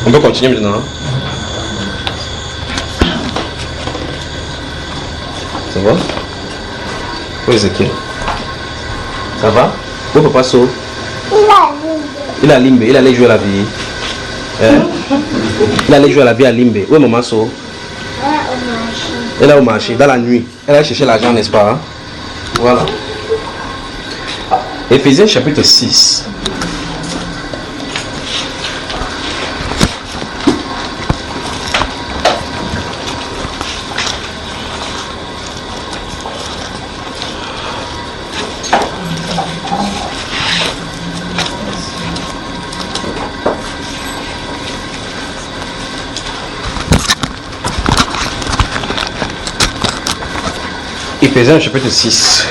On peut continuer maintenant. Ça va? Oui, Ezekiel. Ça va? Où papa sauve? Il a Limbe. Il allait jouer à la vie. Hein? Il allait jouer à la vie à Limbe. Où est maman sauve? Elle est au marché, dans la nuit. Elle a cherché l'argent, n'est-ce pas? Hein? Voilà. Éphésiens chapitre 6. Éphésiens chapitre 6.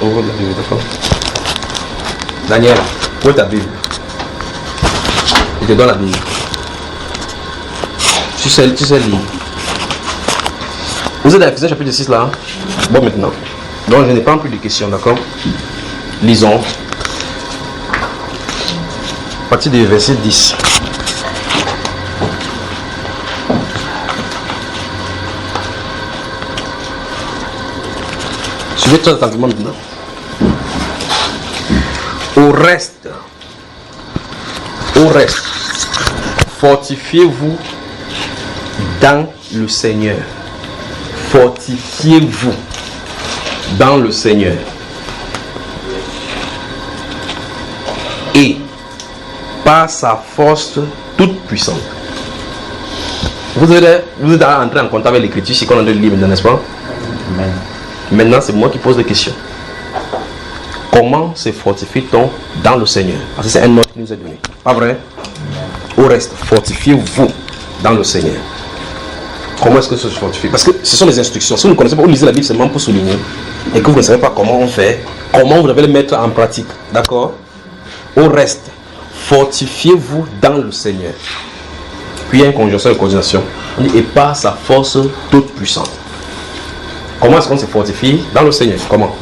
Ouvre la Bible, d'accord. Daniel, où est ta Bible? Je te donne la Bible. Tu sais lire. Vous êtes à Éphésiens chapitre 6 là? Bon, maintenant. Donc, je n'ai pas plus de questions, d'accord? Lisons. À partir du verset 10. Suivez très attentivement maintenant. Au reste, fortifiez-vous dans le Seigneur. Fortifiez-vous dans le Seigneur. Et par sa force toute puissante. Vous êtes entré en contact avec l'écriture, c'est qu'on a de lire maintenant, n'est-ce pas? Amen. Maintenant, c'est moi qui pose des questions. Comment se fortifie-t-on dans le Seigneur? Parce que c'est un ordre qui nous est donné. Pas vrai? Au reste, fortifiez-vous dans le Seigneur. Comment est-ce que ça se fortifie? Parce que ce sont les instructions. Si vous ne connaissez pas, vous lisez la Bible seulement pour souligner et que vous ne savez pas comment on fait, comment vous devez le mettre en pratique. D'accord? Au reste, fortifiez-vous dans le Seigneur. Puis il y a une conjonction et coordination. On dit, et par sa force toute puissante. Comment est-ce qu'on se fortifie dans le Seigneur? Comment?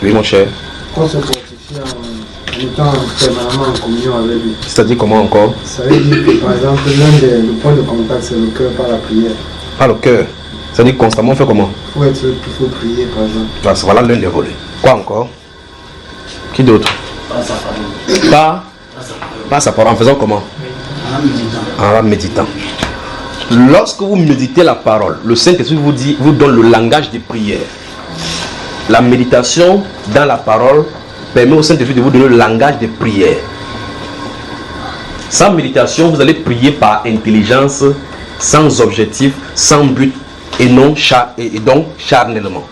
Oui, mon cher. On se fortifie en étant permanemment en communion avec lui. C'est-à-dire comment encore? Ça veut dire que, par exemple, l'un des points de contact, c'est le cœur par la prière. Par le cœur. C'est-à-dire constamment, on fait comment? Il faut prier, par exemple. Ah, voilà l'un des volets. Quoi encore? Qui d'autre? Par sa parole. En faisant comment? En méditant. Lorsque vous méditez la parole, le Saint-Esprit vous donne le langage de prière. La méditation dans la parole permet au Saint-Esprit de vous donner le langage de prière. Sans méditation, vous allez prier par intelligence, sans objectif, sans but et donc charnellement.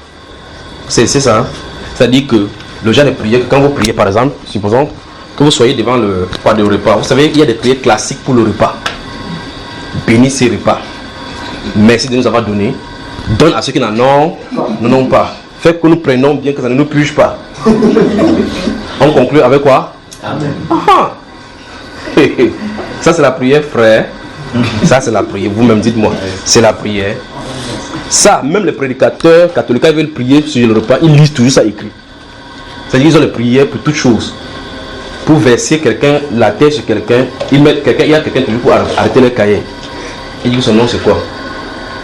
C'est ça. Hein? C'est-à-dire que le genre de prière, quand vous priez par exemple, supposons que vous soyez devant le repas. Vous savez, il y a des prières classiques pour le repas. Bénis ces repas. Merci de nous avoir donné. Donne à ceux qui n'en ont pas. Faites que nous prenions bien, que ça ne nous puise pas. On conclut avec quoi? Amen. Aha. Ça c'est la prière, frère. Ça c'est la prière. Vous-même dites-moi. C'est la prière. Ça, même les prédicateurs catholiques, ils veulent prier sur le repas, ils lisent toujours ça écrit. C'est-à-dire qu'ils ont les prières pour toutes choses. Pour verser quelqu'un, la terre sur quelqu'un, il y a quelqu'un toujours pour arrêter le cahier. Il dit que son nom c'est quoi?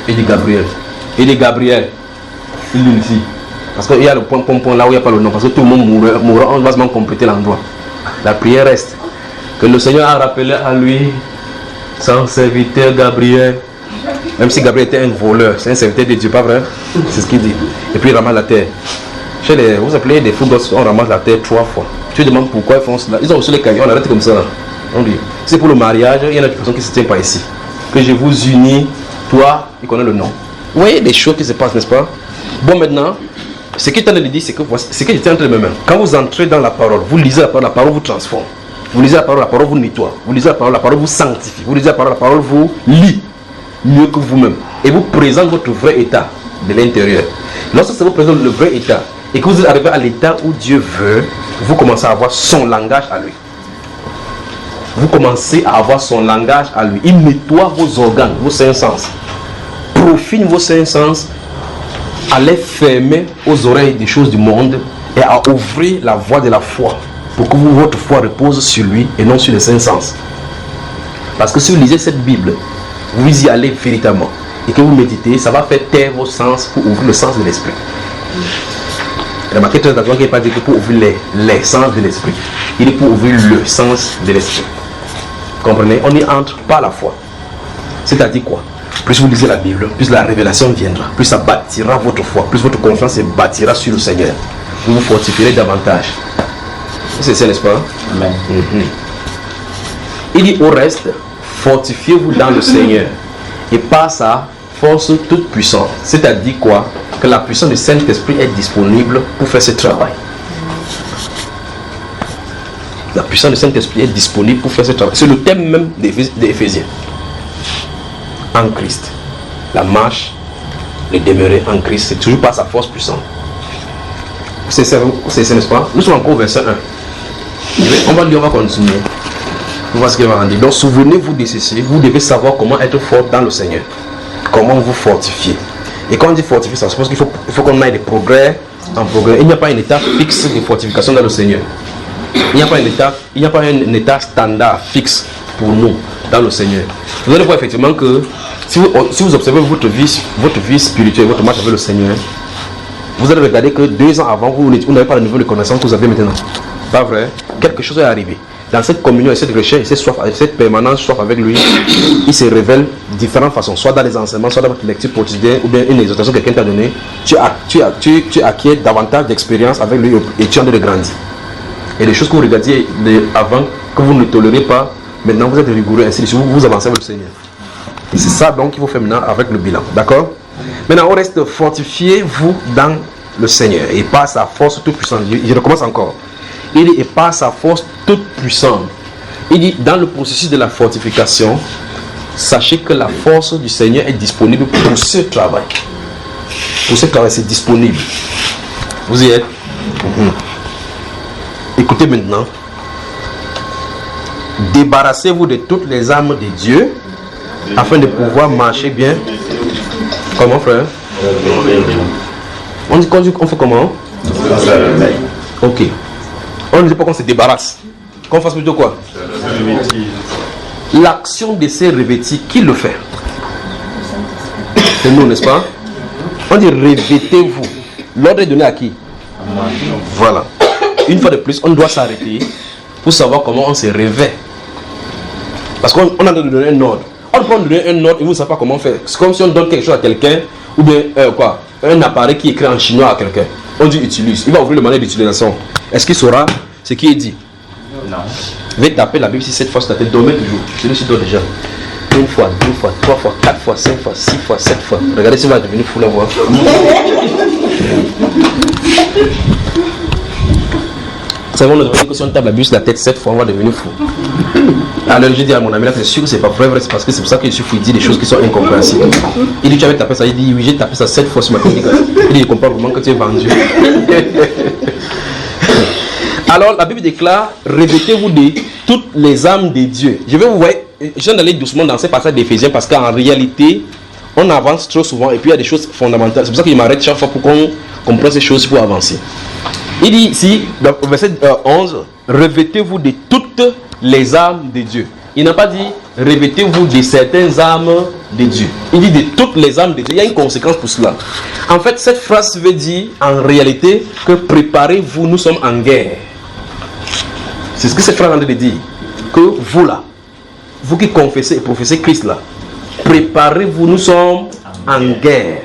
Il dit Gabriel. Il dit Gabriel. Il dit ici. Parce qu'il y a le point là où il n'y a pas le nom. Parce que tout le monde mourra, on va seulement compléter l'endroit. La prière reste. Que le Seigneur a rappelé à lui son serviteur Gabriel. Même si Gabriel était un voleur, c'est un serviteur de Dieu, pas vrai? C'est ce qu'il dit. Et puis il ramasse la terre. Vous appelez des fous gosses, on ramasse la terre 3 fois. Tu te demandes pourquoi ils font cela. Ils ont reçu les cahiers, on arrête comme ça. On dit, c'est pour le mariage, il y en a des personnes qui ne se tiennent pas ici. Que je vous unis, toi, il connaît le nom. Vous voyez les choses qui se passent, n'est-ce pas? Bon, maintenant, ce qu'il est en train de dire, c'est que ce que j'étais en train de me mettre. Quand vous entrez dans la parole, vous lisez la parole vous transforme. Vous lisez la parole vous nettoie. Vous lisez la parole vous sanctifie. Vous lisez la parole vous lit mieux que vous-même. Et vous présente votre vrai état de l'intérieur. Lorsque ça vous présente le vrai état, et que vous êtes arrivé à l'état où Dieu veut, vous commencez à avoir son langage à lui. vous commencez à avoir son langage à lui. Il nettoie vos organes, vos cinq sens. Profine vos cinq sens à les fermer aux oreilles des choses du monde et à ouvrir la voie de la foi pour que votre foi repose sur lui et non sur les cinq sens. Parce que si vous lisez cette Bible, vous y allez véritablement et que vous méditez, ça va faire taire vos sens pour ouvrir le sens de l'esprit. Remarquez très attention qu'il n'est pas dit que pour ouvrir les sens de l'esprit, il est pour ouvrir le sens de l'esprit. Comprenez? On y entre par la foi. C'est-à-dire quoi? Plus vous lisez la Bible, plus la révélation viendra, plus ça bâtira votre foi, plus votre confiance se bâtira sur le Seigneur. Vous vous fortifierez davantage. C'est ça, n'est-ce pas? Amen. Il dit au reste, fortifiez-vous dans le Seigneur et par sa force toute puissante. C'est-à-dire quoi? Que la puissance du Saint-Esprit est disponible pour faire ce travail. La puissance du Saint-Esprit est disponible pour faire ce travail. C'est le thème même des Éphésiens. En Christ. La marche, le demeurer en Christ, c'est toujours par sa force puissante. C'est ça, n'est-ce pas? Nous sommes encore au verset 1. On va lire, on va continuer. On va voir ce qu'il va en dire. Donc souvenez-vous de ceci. Vous devez savoir comment être fort dans le Seigneur. Comment vous fortifier. Et quand on dit fortifier, ça suppose qu'il faut qu'on aille de progrès en progrès. Il n'y a pas un état fixe de fortification dans le Seigneur. Il n'y a pas un état standard fixe pour nous dans le Seigneur. Vous allez voir effectivement que si vous observez votre vie spirituelle, votre marche avec le Seigneur, vous allez regarder que 2 ans avant, vous n'avez pas le niveau de connaissance que vous avez maintenant. Pas vrai? Quelque chose est arrivé. Dans cette communion et cette recherche, cette permanence soif avec lui, il se révèle de différentes façons, soit dans les enseignements, soit dans votre lecture quotidienne, ou bien une exhortation que quelqu'un t'a donnée. Tu acquiers davantage d'expérience avec lui et tu en de grandir. Et les choses que vous regardiez avant, que vous ne tolérez pas, maintenant vous êtes rigoureux, ainsi de suite, vous avancez avec le Seigneur. Et c'est ça donc qu'il faut faire maintenant avec le bilan. D'accord? Maintenant, on reste, fortifiez-vous dans le Seigneur et par sa force toute puissante. Je recommence encore. Il dit, et par sa force toute puissante. Il dit, dans le processus de la fortification, sachez que la force du Seigneur est disponible pour ce travail. Pour ce travail, c'est disponible. Vous y êtes? Écoutez maintenant. Débarrassez-vous de toutes les armes de Dieu afin de pouvoir marcher bien. Comment, frère? On fait comment? Ok. On ne dit pas qu'on se débarrasse. Qu'on fasse plutôt quoi? L'action de ces revêtis, qui le fait? C'est nous, n'est-ce pas? On dit revêtez-vous. L'ordre est donné à qui? Voilà. Une fois de plus, on doit s'arrêter pour savoir comment on se revêt. Parce qu'on a donné un ordre. On peut donner un ordre et vous ne savez pas comment faire. C'est comme si on donne quelque chose à quelqu'un, ou bien un appareil qui écrit en chinois à quelqu'un. On dit utilise. Il va ouvrir le manuel d'utilisation. Est-ce qu'il saura ce qui est dit? Non. Veuillez taper la Bible si cette fois sur ta tête. Dormez toujours. Celui-ci dort déjà. 1 fois, 2 fois, 3 fois, 4 fois, 5 fois, 6 fois, 7 fois. Regardez si va devenir fou la voix. C'est bon, on a dit que si on tape la Bible sur la tête 7 fois, on va devenir fou. Alors je dis à mon ami là, c'est sûr que c'est pas vrai, c'est parce que c'est pour ça que je suis fou, il dit des choses qui sont incompréhensibles. Il dit tu avais tapé ça, il dit oui j'ai tapé ça 7 fois sur ma tête. Il dit il comprend vraiment que tu es vendu. Alors la Bible déclare, revêtez-vous de toutes les armes de Dieu. Je vais vous voir, je viens d'aller doucement dans ces passages d'Éphésiens parce qu'en réalité, on avance trop souvent et puis il y a des choses fondamentales. C'est pour ça qu'il m'arrête chaque fois pour qu'on comprenne ces choses pour avancer. Il dit ici, dans le verset 11, revêtez-vous de toutes les armes de Dieu. Il n'a pas dit revêtez-vous de certaines armes de Dieu. Il dit de toutes les armes de Dieu. Il y a une conséquence pour cela. En fait, cette phrase veut dire en réalité que préparez-vous, nous sommes en guerre. C'est ce que cette phrase est en train de dire. Que vous là, vous qui confessez et professez Christ là, préparez-vous, nous sommes en guerre.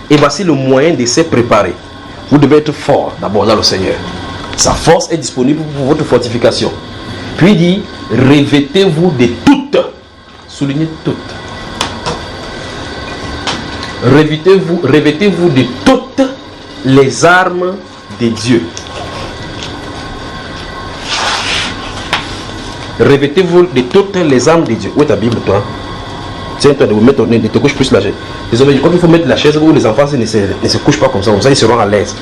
Et voici le moyen de se préparer. Vous devez être fort d'abord dans le Seigneur. Sa force est disponible pour votre fortification. Puis il dit, revêtez-vous de toutes. Soulignez toutes. Revêtez-vous de toutes les armes de Dieu. Revêtez-vous de toutes les armes de Dieu. Où est ta Bible, toi? Tiens-toi de vous mettre, ne te couche plus la chaise. Désolé, je crois qu'il faut mettre la chaise où les enfants ne se couchent pas comme ça ils seront à l'aise.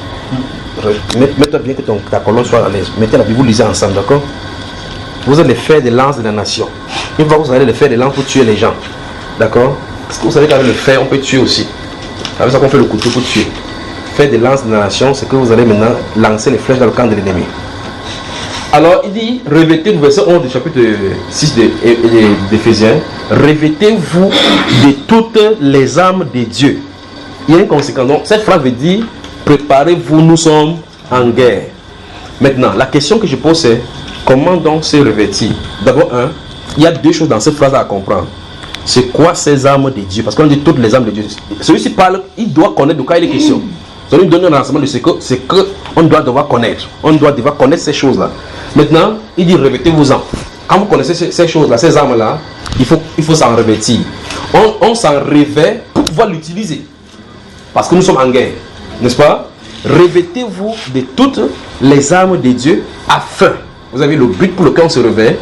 Mets-toi bien que ta colonne soit à l'aise. Mettez la Bible, vous lisez ensemble, d'accord? vous êtes les fers de lance de la nation. Une fois que vous avez les fers de lance pour tuer les gens. D'accord? Parce que vous savez qu'avec le fer, on peut tuer aussi. C'est avec ça qu'on fait le couteau pour tuer. Fer de lance de la nation, c'est que vous allez maintenant lancer les flèches dans le camp de l'ennemi. Alors, il dit, revêtez, le verset 11 du chapitre 6 d'Éphésiens, revêtez-vous de toutes les armes de Dieu. Il y a une conséquence. Donc, cette phrase veut dire, préparez-vous, nous sommes en guerre. Maintenant, la question que je pose, c'est, comment donc se revêtir? D'abord, il y a deux choses dans cette phrase à comprendre. C'est quoi ces armes de Dieu? Parce qu'on dit toutes les armes de Dieu. Celui-ci parle, il doit connaître de quoi il est question. Donc, il donne un renseignement de ce qu'on doit devoir connaître. On doit devoir connaître ces choses-là. Maintenant, il dit revêtez-vous-en. Quand vous connaissez ces choses-là, ces armes-là, il faut s'en revêtir. On s'en revêt pour pouvoir l'utiliser. Parce que nous sommes en guerre. N'est-ce pas? Revêtez-vous de toutes les armes de Dieu afin, vous avez le but pour lequel on se revêt,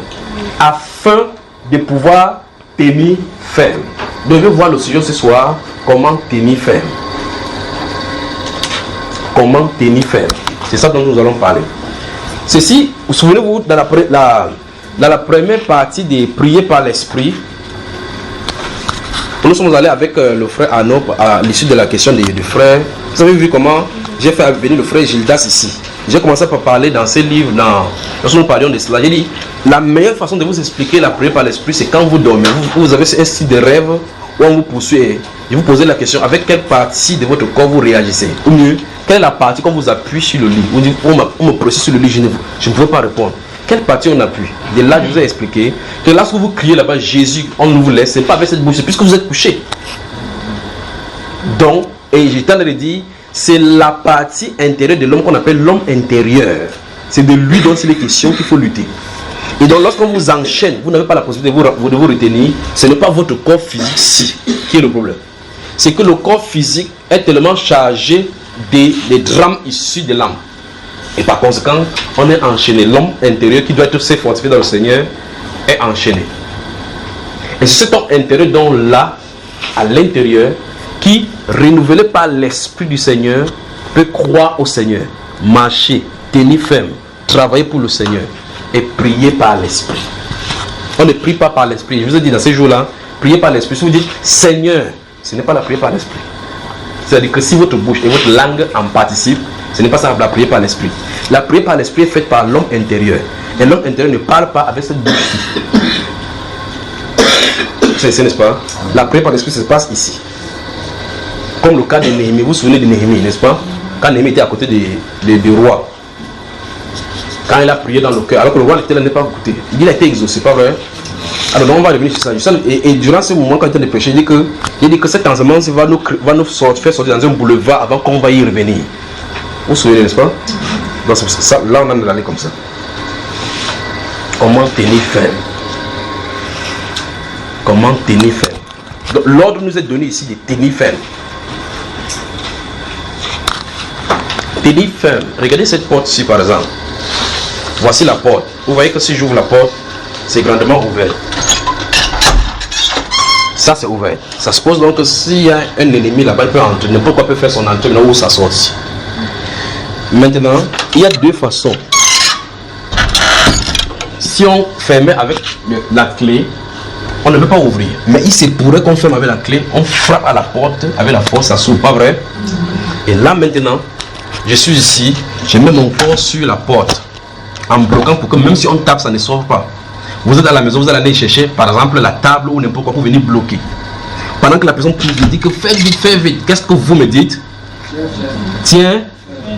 afin de pouvoir tenir ferme. Vous devez voir le sujet ce soir, comment tenir ferme. Comment tenir ferme. C'est ça dont nous allons parler. Ceci, vous souvenez-vous, dans la première partie des prières par l'esprit, nous sommes allés avec le frère Arnaud à l'issue de la question du frère. Vous avez vu comment j'ai fait venir le frère Gildas ici. J'ai commencé par parler dans ces livres, lorsque nous parlions de cela. J'ai dit, la meilleure façon de vous expliquer la prière par l'esprit, c'est quand vous dormez. Vous avez un style de rêve où on vous poursuit. Je vous posez la question, avec quelle partie de votre corps vous réagissez? Ou mieux, quelle est la partie qu'on vous appuie sur le lit? On me précise sur le lit, je ne pouvais pas répondre. Quelle partie on appuie? De là, je vous ai expliqué que lorsque vous criez là-bas, Jésus, on nous vous laisse, ce n'est pas avec cette bouche, c'est puisque vous êtes couché. Donc, et j'étais en train de dire, c'est la partie intérieure de l'homme qu'on appelle l'homme intérieur. C'est de lui dont c'est les questions qu'il faut lutter. Et donc, lorsqu'on vous enchaîne, vous n'avez pas la possibilité de vous retenir, ce n'est pas votre corps physique qui est le problème. C'est que le corps physique est tellement chargé des drames issus de l'âme. Et par conséquent, on est enchaîné. L'homme intérieur qui doit être se fortifié dans le Seigneur est enchaîné. Et c'est cet homme intérieur dont là, à l'intérieur, qui, renouvelé par l'Esprit du Seigneur, peut croire au Seigneur, marcher, tenir ferme, travailler pour le Seigneur et prier par l'Esprit. On ne prie pas par l'Esprit. Je vous ai dit dans ces jours-là, prier par l'Esprit. Si vous dites Seigneur, ce n'est pas la prière par l'Esprit. C'est-à-dire que si votre bouche et votre langue en participent, ce n'est pas ça la prière par l'Esprit. La prière par l'Esprit est faite par l'homme intérieur. Et l'homme intérieur ne parle pas avec cette bouche-ci. N'est-ce pas? La prière par l'Esprit se passe ici. Comme le cas de Néhémie. Vous vous souvenez de Néhémie, n'est-ce pas? Quand Néhémie était à côté du roi. Quand il a prié dans le cœur, alors que le roi n'est pas écouté. Il a été exaucé, pas vrai? Alors on va revenir sur ça. Et durant ce moment, quand il était de prêcher, il dit que cet enseignement va nous faire sortir dans un boulevard avant qu'on va y revenir. Vous vous souvenez, n'est-ce pas? Donc, ça, là, on en est allé comme ça. Comment tenir ferme? Comment tenir ferme? Donc, l'ordre nous est donné ici de tenir ferme. Tenir ferme. Regardez cette porte ici, par exemple. Voici la porte. Vous voyez que si j'ouvre la porte, c'est grandement ouvert. Ça, c'est ouvert. Ça suppose donc que s'il y a un ennemi là-bas, il peut entrer. N'importe quoi peut faire son entrée là où ça sort. Maintenant, il y a deux façons. Si on fermait avec la clé, on ne peut pas ouvrir. Mais il se pourrait qu'on ferme avec la clé, on frappe à la porte avec la force, ça s'ouvre, pas vrai? Et là maintenant, je suis ici, je mets mon corps sur la porte, en bloquant pour que même si on tape, ça ne s'ouvre pas. Vous êtes à la maison, vous allez aller chercher par exemple la table ou n'importe quoi pour venir bloquer. Pendant que la personne vous dit que faites vite, qu'est-ce que vous me dites? Tiens,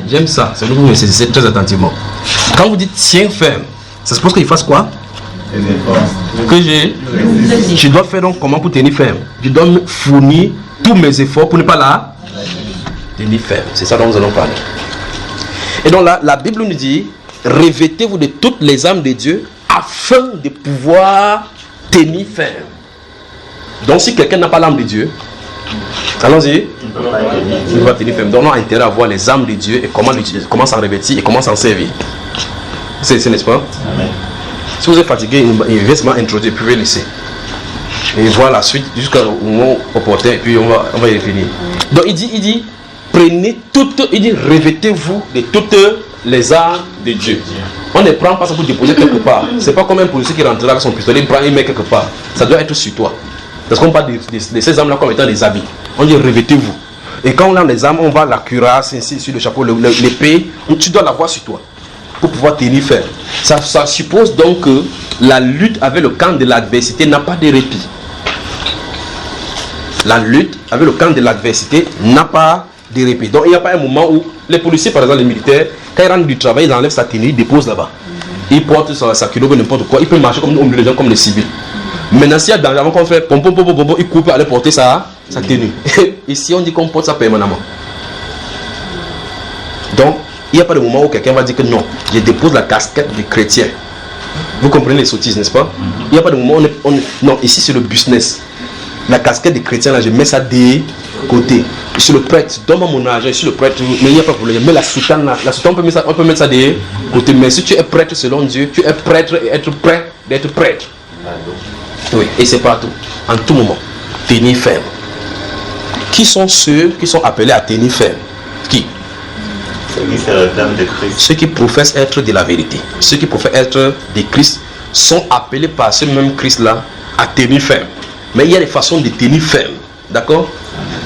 j'aime ça, c'est vous me saisissez très attentivement. Quand vous dites tiens ferme, ça suppose qu'il fasse quoi? Que je dois faire donc comment pour tenir ferme? Je dois me fournir tous mes efforts pour ne pas la tenir ferme. C'est ça dont nous allons parler. Et donc là, la Bible nous dit, revêtez-vous de toutes les armes de Dieu afin de pouvoir tenir ferme. Donc si quelqu'un n'a pas l'âme de Dieu, allons-y, il va tenir ferme. Donc on a intérêt à voir les armes de Dieu et comment s'en revêtir et comment s'en servir. C'est n'est-ce pas? Amen. Si vous êtes fatigué, il va introduire, puis vous pouvez laisser. Et voir la suite jusqu'au moment opportun, et puis on va y revenir. Donc il dit, prenez toutes, il dit, revêtez-vous de toutes les armes de Dieu. On ne prend pas ça pour déposer quelque part. C'est pas comme un policier qui rentre avec son pistolet, il prend et met quelque part. Ça doit être sur toi. Parce qu'on parle de ces armes-là comme étant des habits. On dit revêtez-vous. Et quand on a les armes, on va la cuirasse, ainsi sur le chapeau, l'épée, tu dois l'avoir sur toi pour pouvoir tenir ferme. Ça suppose donc que la lutte avec le camp de l'adversité n'a pas de répit. La lutte avec le camp de l'adversité n'a pas de répit. Donc il n'y a pas un moment où les policiers, par exemple les militaires, quand ils rentrent du travail, ils enlèvent sa tenue, ils déposent là-bas. Ils portent sa culotte, n'importe quoi. Ils peuvent marcher comme les gens, comme les civils. Maintenant, s'il y a danger, avant qu'on fait pom, ils coupent pour aller porter sa tenue. Ici, on dit qu'on porte ça permanemment. Donc, il n'y a pas de moment où quelqu'un va dire que non, je dépose la casquette du chrétien. Vous comprenez les sottises, n'est-ce pas? Il n'y a pas de moment où non, ici c'est le business. La casquette des chrétiens, là, je mets ça des côtés. Je suis le prêtre, donne-moi mon argent, je suis le prêtre, mais il n'y a pas de problème. Mais la soutane, là, on peut mettre ça des côtés. Mais si tu es prêtre selon Dieu, tu es prêtre et être prêt d'être prêtre. Oui, et c'est partout, en tout moment. Tenir ferme. Qui sont ceux qui sont appelés à tenir ferme? Qui? Ceux qui professent être de la vérité. Ceux qui professent être de Christ sont appelés par ce même Christ-là à tenir ferme. Mais il y a des façons de tenir ferme. D'accord?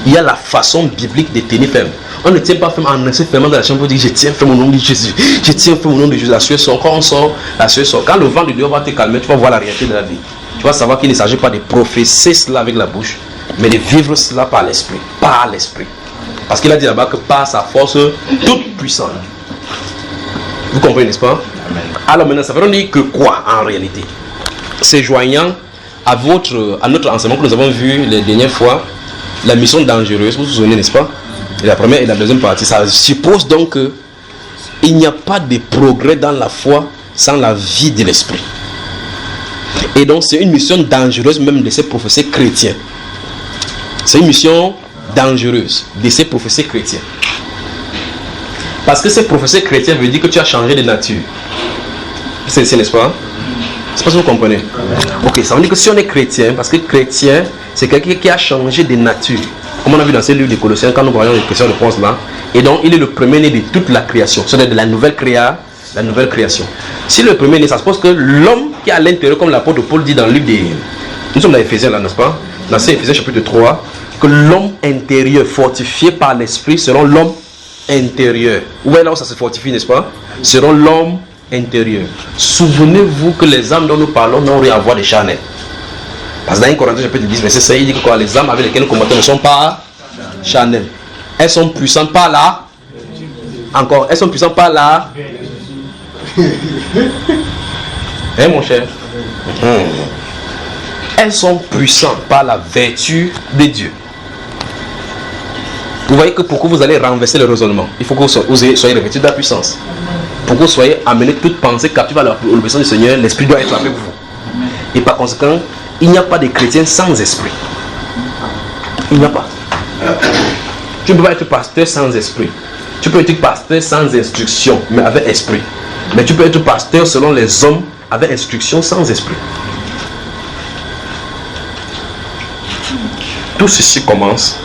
Il y a la façon biblique de tenir ferme. On ne tient pas ferme en restant fermement dans la chambre pour dire je tiens ferme au nom de Jésus. Je tiens ferme au nom de Jésus. La sueur sort. Quand on sort, la sueur sort. Quand le vent de Dieu va te calmer, tu vas voir la réalité de la vie. Tu vas savoir qu'il ne s'agit pas de professer cela avec la bouche, mais de vivre cela par l'esprit. Par l'esprit. Parce qu'il a dit là-bas que par sa force toute puissante. Vous comprenez, n'est-ce pas? Amen. Alors maintenant, ça veut dire que quoi en réalité? C'est joignant à notre enseignement que nous avons vu les dernières fois, la mission dangereuse, vous vous souvenez, n'est-ce pas? Et la première et la deuxième partie, ça suppose donc qu'il n'y a pas de progrès dans la foi sans la vie de l'esprit. Et donc c'est une mission dangereuse même de ces professeurs chrétiens. C'est une mission dangereuse de ces professeurs chrétiens. Parce que ces professeurs chrétiens veut dire que tu as changé de nature. N'est-ce pas? C'est pas ce que vous comprenez. Ok, ça veut dire que si on est chrétien, parce que chrétien, c'est quelqu'un qui a changé de nature. Comme on a vu dans ce livre de Colossiens, quand nous voyons les chrétiens de France là, et donc il est le premier-né de toute la création. C'est de la nouvelle création. Si le premier-né, ça suppose que l'homme qui est à l'intérieur, comme l'apôtre Paul dit dans le livre des... Nous sommes dans Éphésiens là, n'est-ce pas? Dans Éphésiens chapitre 3, que l'homme intérieur fortifié par l'esprit selon l'homme intérieur. Où est là où ça se fortifie, n'est-ce pas? Selon l'homme intérieur. Souvenez-vous que les âmes dont nous parlons n'ont rien à voir de charnel. Parce que dans 1 Corinthiens chapitre 10, verset 16, il dit que quoi, les âmes avec lesquelles nous combattons ne sont pas charnelles. Elles sont puissantes par là. Encore, elles sont puissantes par là. Hein mon cher? Elles sont puissantes par la vertu de Dieu. Vous voyez que pour que vous allez renverser le raisonnement, il faut que vous soyez revêtus de la puissance. Pour que vous soyez amené toute pensée captive à l'obéissance du Seigneur, l'Esprit doit être avec vous. Et par conséquent, il n'y a pas de chrétien sans esprit. Il n'y a pas. Tu ne peux pas être pasteur sans esprit. Tu peux être pasteur sans instruction, mais avec esprit. Mais tu peux être pasteur selon les hommes avec instruction sans esprit. Tout ceci commence.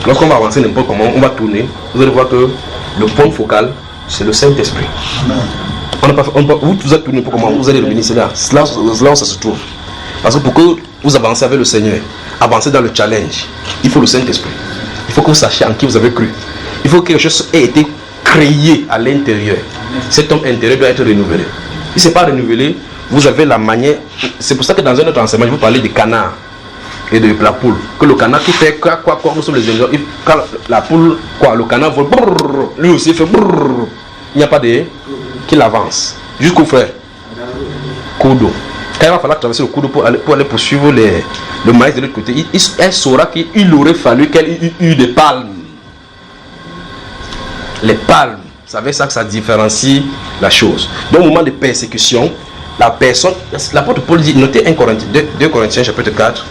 Lorsqu'on va avancer n'importe comment, on va tourner. Vous allez voir que le point focal, c'est le Saint-Esprit. Vous allez tourner pour comment vous allez revenir, c'est là où ça se trouve. Parce que pour que vous avancez avec le Seigneur, avancez dans le challenge, il faut le Saint-Esprit. Il faut que vous sachiez en qui vous avez cru. Il faut que quelque chose ait été créé à l'intérieur. Cet homme intérieur doit être renouvelé. Si ce n'est pas renouvelé, vous avez la manière. C'est pour ça que dans un autre enseignement, je vous parlais des canards et de la poule. Que le canard qui fait quoi, nous sommes les ingénieurs. Quand la poule, le canard vole, brrr, lui aussi fait brrr. Il n'y a pas de qu'il avance. Jusqu'au frère. Cours d'eau. Quand il va falloir traverser le cours d'eau pour aller poursuivre le maïs de l'autre côté, elle saura qu'il aurait fallu qu'elle ait eu des palmes. Les palmes. Vous savez ça que ça différencie la chose. Donc au moment de persécution, la personne, l'apôtre Paul dit, notez 2 Corinthiens chapitre 4.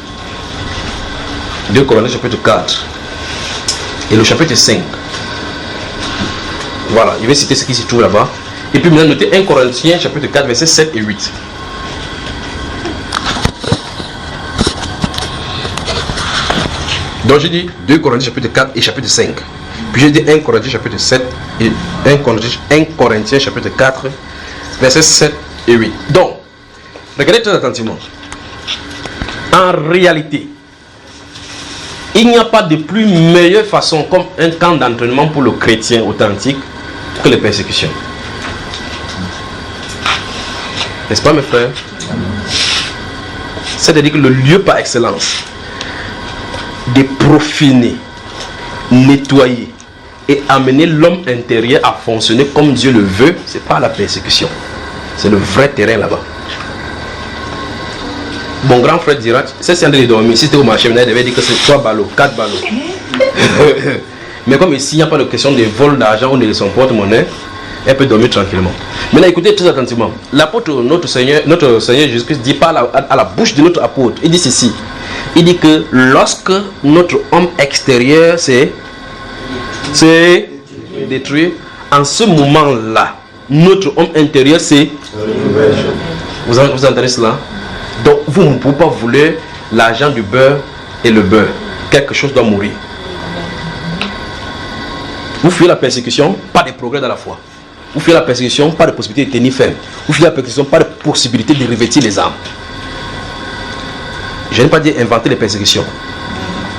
2 Corinthiens chapitre 4 et le chapitre 5. Voilà, je vais citer ce qui se trouve là-bas. Et puis maintenant, notez 1 Corinthiens chapitre 4, versets 7 et 8. Donc je dis 2 Corinthiens chapitre 4 et chapitre 5. Puis je dis 1 Corinthiens chapitre 7 et 1 Corinthiens chapitre 4, versets 7 et 8. Donc, regardez très attentivement. En réalité, il n'y a pas de plus meilleure façon comme un camp d'entraînement pour le chrétien authentique que les persécutions. N'est-ce pas mes frères? C'est-à-dire que le lieu par excellence de profiner, nettoyer et amener l'homme intérieur à fonctionner comme Dieu le veut, c'est pas la persécution. C'est le vrai terrain là-bas. Mon grand frère dira, c'est si on devait dormir, si c'était au marché, on devait dire que c'est 3 ballots, 4 ballots. Mais comme ici, il n'y a pas de question de vol d'argent ou de son porte-monnaie, elle peut dormir tranquillement. Maintenant, écoutez très attentivement. L'apôtre, notre Seigneur Jésus-Christ dit pas à la bouche de notre apôtre, il dit ceci. Il dit que lorsque notre homme extérieur c'est détruit, en ce moment-là, notre homme intérieur c'est... Vous entendez cela? Donc vous ne pouvez pas vouloir l'argent du beurre et le beurre. Quelque chose doit mourir. Vous fuyez la persécution, pas de progrès dans la foi. Vous fuyez la persécution, pas de possibilité de tenir ferme. Vous fuyez la persécution, pas de possibilité de revêtir les armes. Je n'ai pas dit inventer les persécutions.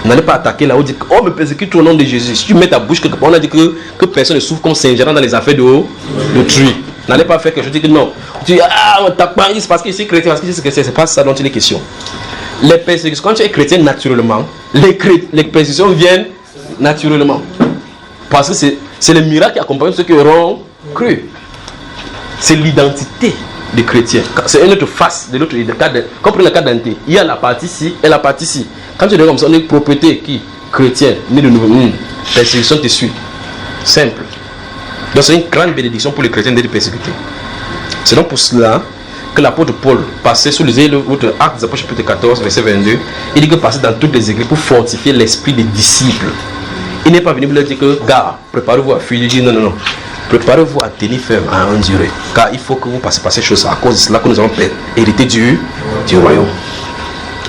N'allez pas attaquer là où dit oh me persécute au nom de Jésus. Si tu mets ta bouche quelque part, on a dit que personne ne souffre comme Saint-Gérard dans les affaires de truie. N'allez pas faire quelque chose, dis que non. Tu dis ah on tape pas, c'est parce que c'est chrétien, parce que c'est chrétien, c'est pas ça dont il est question. Les persécutions, quand tu es chrétien naturellement, les persécutions viennent naturellement. Parce que c'est le miracle qui accompagne ceux qui auront cru. C'est l'identité des chrétiens. C'est une autre face de l'autre cas. Comme pour le cas d'Anté, il y a la partie ci et la partie ci. Quand tu dis comme ça, on est propriété qui chrétien, né de nouveau, persécution te suit. Simple. Donc c'est une grande bénédiction pour les chrétiens d'être persécutés. C'est donc pour cela que l'apôtre Paul passait sous les autres actes des apôtres chapitre 14 verset 22. Il dit que passer dans toutes les églises pour fortifier l'esprit des disciples. Il n'est pas venu leur dire que gars, préparez-vous à fuir. Il dit non. Préparez-vous à tenir ferme, à endurer. Car il faut que vous passez par ces choses à cause de cela que nous avons hérité du royaume.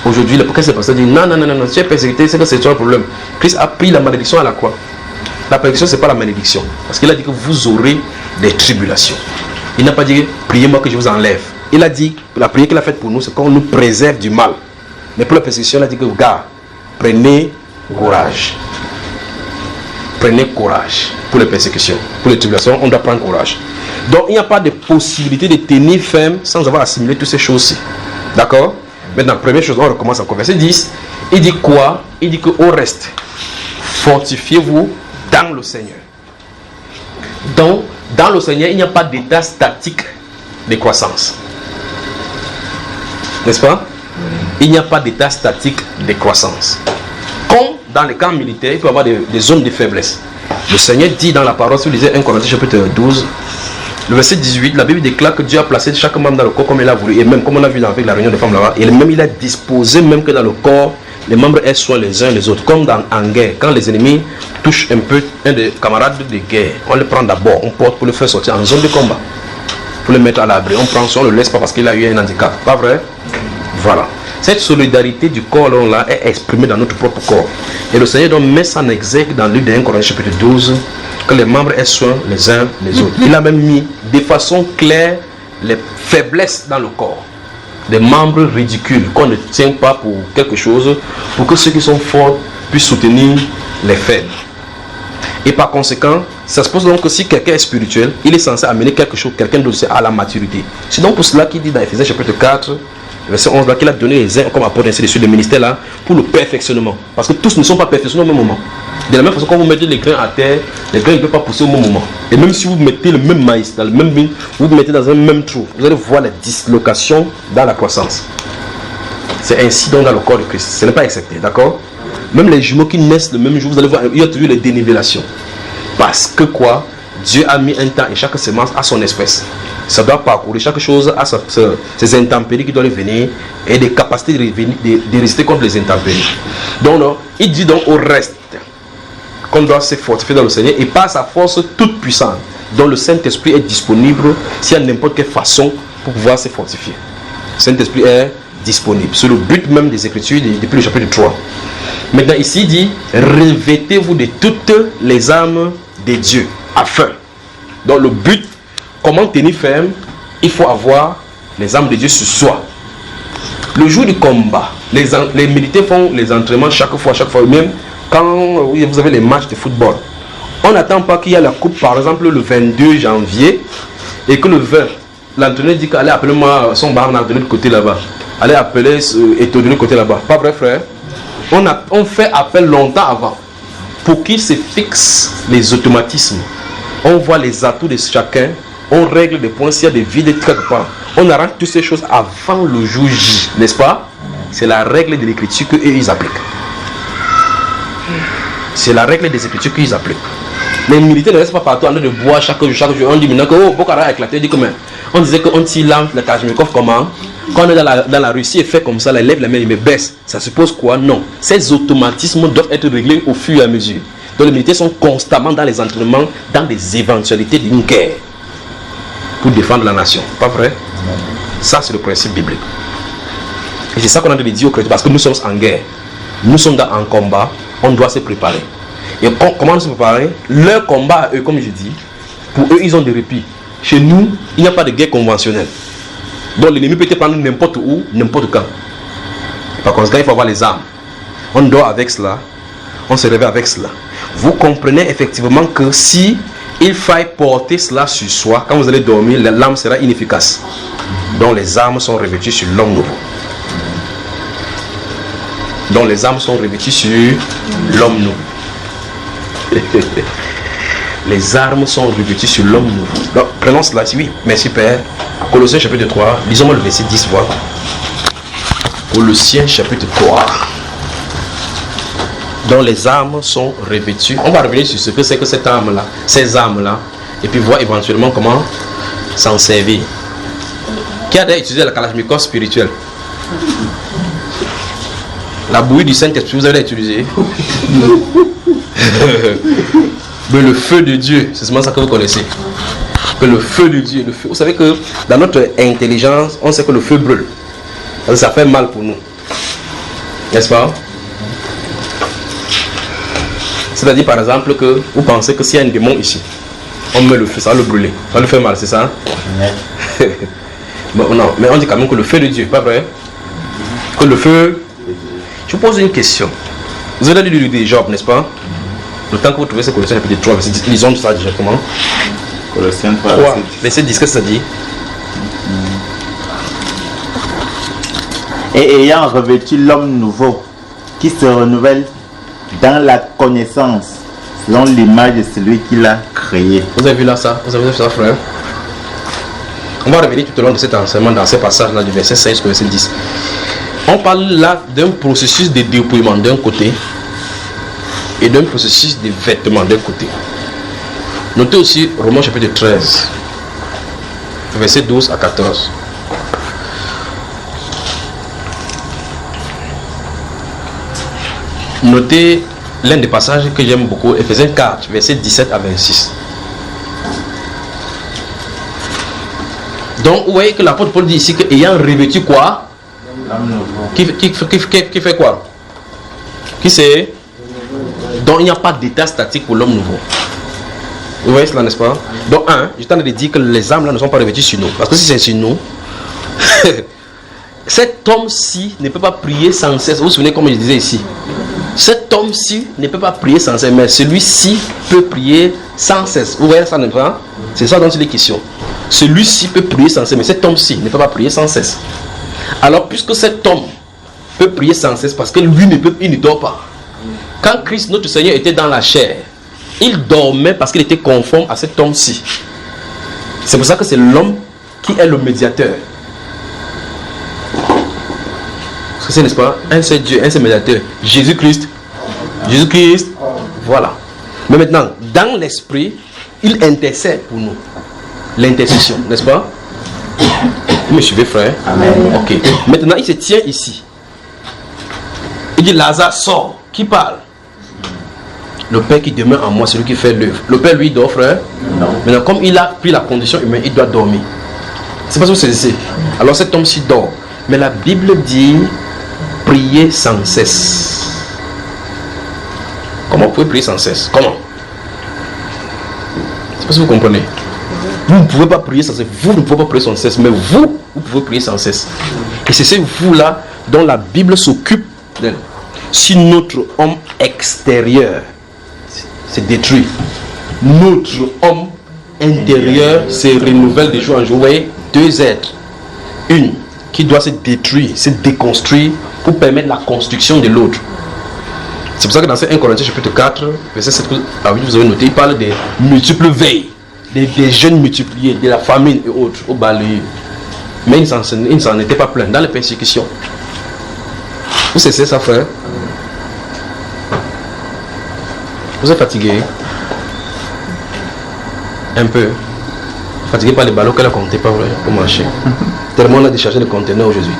Aujourd'hui, le qu'est-ce que pasteur dit non, tu es persécuté, c'est que c'est un problème. Christ a pris la malédiction à la croix. La malédiction, ce n'est pas la malédiction. Parce qu'il a dit que vous aurez des tribulations. Il n'a pas dit priez-moi que je vous enlève. Il a dit que la prière qu'il a faite pour nous, c'est qu'on nous préserve du mal. Mais pour la persécution, il a dit que gars, prenez courage. Prenez courage pour les persécutions, pour les tribulations, on doit prendre courage. Donc il n'y a pas de possibilité de tenir ferme sans avoir assimilé toutes ces choses-ci. D'accord? Maintenant, première chose, on recommence encore. Verset 10. Il dit quoi? Il dit qu'au reste, fortifiez-vous dans le Seigneur. Donc, dans le Seigneur, il n'y a pas d'état statique de croissance. N'est-ce pas? Il n'y a pas d'état statique de croissance. Comme dans les camps militaires, il peut y avoir des zones de faiblesse. Le Seigneur dit dans la parole, si vous lisez 1 Corinthiens chapitre 12, le verset 18, la Bible déclare que Dieu a placé chaque membre dans le corps comme il a voulu. Et même comme on a vu avec la réunion des femmes là-bas, et même il a disposé même que dans le corps, les membres aient soin les uns les autres. Comme en guerre, quand les ennemis touchent un peu un des camarades de guerre, on le prend d'abord, on porte pour le faire sortir en zone de combat. Pour le mettre à l'abri. On prend soin, on ne le laisse pas parce qu'il a eu un handicap. Pas vrai? Voilà. Cette solidarité du corps là est exprimée dans notre propre corps. Et le Seigneur donc met ça en exergue dans le livre de 1 Corinthiens chapitre 12, que les membres aient soin les uns les autres. Il a même mis de façon claire les faiblesses dans le corps. Des membres ridicules qu'on ne tient pas pour quelque chose, pour que ceux qui sont forts puissent soutenir les faibles. Et par conséquent, ça se pose donc que si quelqu'un est spirituel, il est censé amener quelque chose, quelqu'un d'autre à la maturité. C'est donc pour cela qu'il dit dans Ephésiens chapitre 4, verset 11 là, qu'il a donné les uns comme apôtres ainsi de suite, le ministère là, pour le perfectionnement. Parce que tous ne sont pas perfectionnés au même moment. De la même façon, quand vous mettez les grains à terre, les grains ne peuvent pas pousser au même moment. Et même si vous mettez le même maïs dans le même bin, vous mettez dans un même trou, vous allez voir la dislocation dans la croissance. C'est ainsi donc dans le corps de Christ. Ce n'est pas accepté, d'accord? Même les jumeaux qui naissent le même jour, vous allez voir, il y a toujours les dénivellations. Parce que quoi? Dieu a mis un temps et chaque semence a son espèce. Ça doit parcourir, chaque chose a ses intempéries qui doivent venir et des capacités de résister contre les intempéries. Donc, non, il dit donc au reste qu'on doit se fortifier dans le Seigneur et par sa force toute puissante, dont le Saint-Esprit est disponible s'il y a n'importe quelle façon pour pouvoir se fortifier. Le Saint-Esprit est disponible. C'est le but même des Écritures depuis le chapitre 3. Maintenant ici il dit, revêtez-vous de toutes les armes de Dieu, afin. Donc le but, comment tenir ferme, il faut avoir les armes de Dieu sur soi. Le jour du combat, les militaires font les entraînements chaque fois, même quand vous avez les matchs de football. On n'attend pas qu'il y ait la coupe, par exemple, le 22 janvier, et que le 20, l'entraîneur dit qu'allez appeler moi son barnard de l'autre côté là-bas. Allez appeler Eto de l'autre côté là-bas. Pas vrai, frère? On fait appel longtemps avant pour qu'il se fixe les automatismes. On voit les atouts de chacun, on règle des points s'il y a des vides quelque part. On arrange toutes ces choses avant le jour J, n'est-ce pas? C'est la règle de l'écriture qu'ils appliquent. C'est la règle des écritures qu'ils appliquent. Les militaires ne restent pas partout en train de boire chaque jour. On dit maintenant que Bokhara a éclaté. On disait qu'on tire la Kalachnikov comment? Quand on est dans la Russie et fait comme ça, il lève la main, il me baisse. Ça suppose quoi? Non. Ces automatismes doivent être réglés au fur et à mesure. Donc les militaires sont constamment dans les entraînements, dans des éventualités d'une guerre pour défendre la nation. Pas vrai? Ça, c'est le principe biblique. Et c'est ça qu'on a de dire aux chrétiens, parce que nous sommes en guerre. Nous sommes en combat, on doit se préparer. Et comment se préparer? Leur combat, eux, comme je dis, pour eux, ils ont des répits. Chez nous, il n'y a pas de guerre conventionnelle. Donc l'ennemi peut te prendre n'importe où, n'importe quand. Par conséquent, il faut avoir les armes. On dort avec cela, on se réveille avec cela. Vous comprenez effectivement que si il faille porter cela sur soi, quand vous allez dormir, l'âme sera inefficace. Donc les armes sont revêtues sur l'homme nouveau. Donc les armes sont revêtues sur l'homme nouveau. Les armes sont revêtues sur l'homme nouveau. Donc prenons cela ici, oui. Merci Père. Colossiens chapitre 3, lisons-moi le verset 10, voilà. Colossiens chapitre 3. Donc les armes sont revêtues. On va revenir sur ce que c'est que cette arme-là, ces armes-là, et puis voir éventuellement comment s'en servir. Qui a déjà utilisé la Kalachnikov spirituelle? La bouillie du Saint-Esprit, vous avez utilisé? Mais le feu de Dieu, c'est seulement ça que vous connaissez. Que le feu de Dieu, le feu. Vous savez que dans notre intelligence, on sait que le feu brûle. Ça fait mal pour nous. N'est-ce pas? C'est-à-dire par exemple que vous pensez que s'il y a un démon ici, on met le feu, ça va le brûler. Ça va le faire mal, c'est ça? Bon, non, mais on dit quand même que le feu de Dieu, pas vrai? Que le feu... Je vous pose une question. Vous avez lu le Job, n'est-ce pas? Le temps que vous trouvez ce Colossiens chapitre 3, verset 10, lisons ça directement. Colossiens 3, verset 10, qu'est-ce que ça dit? Et ayant revêtu l'homme nouveau, qui se renouvelle dans la connaissance, selon l'image de celui qui l'a créé. Vous avez vu là ça? Vous avez vu ça, frère? On va revenir tout au long de cet enseignement dans ces passages-là du verset 16 au verset 10. On parle là d'un processus de dépouillement d'un côté et d'un processus de vêtement d'un côté. Notez aussi Romains chapitre 13, verset 12 à 14. Notez l'un des passages que j'aime beaucoup, Éphésiens 4, verset 17 à 26. Donc vous voyez que l'apôtre Paul dit ici que ayant revêtu quoi? Qui fait quoi? Qui c'est? Donc il n'y a pas d'état statique pour l'homme nouveau. Vous voyez cela, n'est-ce pas? Donc je t'en ai dit que les âmes là ne sont pas revêtues sur nous. Parce que si c'est sur nous, cet homme-ci ne peut pas prier sans cesse. Vous vous souvenez comme je disais ici? Cet homme-ci ne peut pas prier sans cesse, mais celui-ci peut prier sans cesse. Vous voyez ça, n'est-ce pas? C'est ça dont il est question. Celui-ci peut prier sans cesse, mais cet homme-ci ne peut pas prier sans cesse. Alors, puisque cet homme peut prier sans cesse, parce que lui il ne dort pas. Quand Christ, notre Seigneur, était dans la chair, il dormait parce qu'il était conforme à cet homme-ci. C'est pour ça que c'est l'homme qui est le médiateur. C'est, n'est-ce pas, un seul Dieu, un seul médiateur, Jésus-Christ. Jésus-Christ, voilà. Mais maintenant, dans l'esprit, il intercède pour nous. L'intercession, n'est-ce pas? Vous me suivez, frère? Amen. Ok. Maintenant, il se tient ici. Il dit, Lazare, sort. Qui parle? Le Père qui demeure en moi, c'est lui qui fait l'œuvre. Le Père, lui, dort, frère? Non. Maintenant, comme il a pris la condition humaine, il doit dormir. C'est pas ce que c'est. Alors cet homme-ci dort. Mais la Bible dit prier sans cesse. Comment vous pouvez prier sans cesse? Comment? Je sais pas si vous comprenez. Vous ne pouvez pas prier sans cesse. Vous ne pouvez pas prier sans cesse. Mais vous pouvez prier sans cesse. Et c'est ce vous-là dont la Bible s'occupe. Si notre homme extérieur c'est détruit, notre homme intérieur se renouvelle de jour en jour. Vous voyez, deux êtres. Une qui doit se détruire, se déconstruire pour permettre la construction de l'autre. C'est pour ça que dans 1 Corinthiens chapitre 4, verset 7 à 8, vous avez noté, il parle des multiples veilles, des jeunes multipliés, de la famine et autres, au balayé. Mais ils ne s'en étaient pas pleins dans les persécutions. Vous cessez ça, frère? Vous êtes fatigué? Un peu. Fatigué par les ballots qu'elle a compté, pas vrai, pour marcher. Tellement on a déchargé les conteneurs aujourd'hui.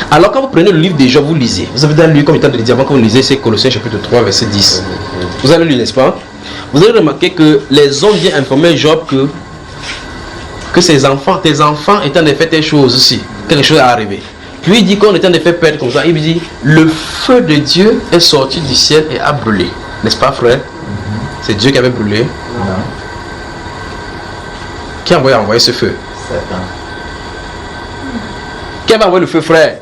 Alors quand vous prenez le livre de Job, vous lisez. Vous avez déjà lu, comme il t'a dit avant que vous lisez, c'est Colossiens chapitre 3, verset 10. Vous avez lu, n'est-ce pas? Vous avez remarqué que les hommes viennent informer Job que tes enfants étaient en effet telle chose aussi. Quelque chose est arrivé. Puis il dit qu'on était en effet perdre comme ça. Il dit, le feu de Dieu est sorti du ciel et a brûlé. N'est-ce pas, frère? C'est Dieu qui avait brûlé. Qui a envoyé ce feu? Satan. Qui avait envoyé le feu, frère?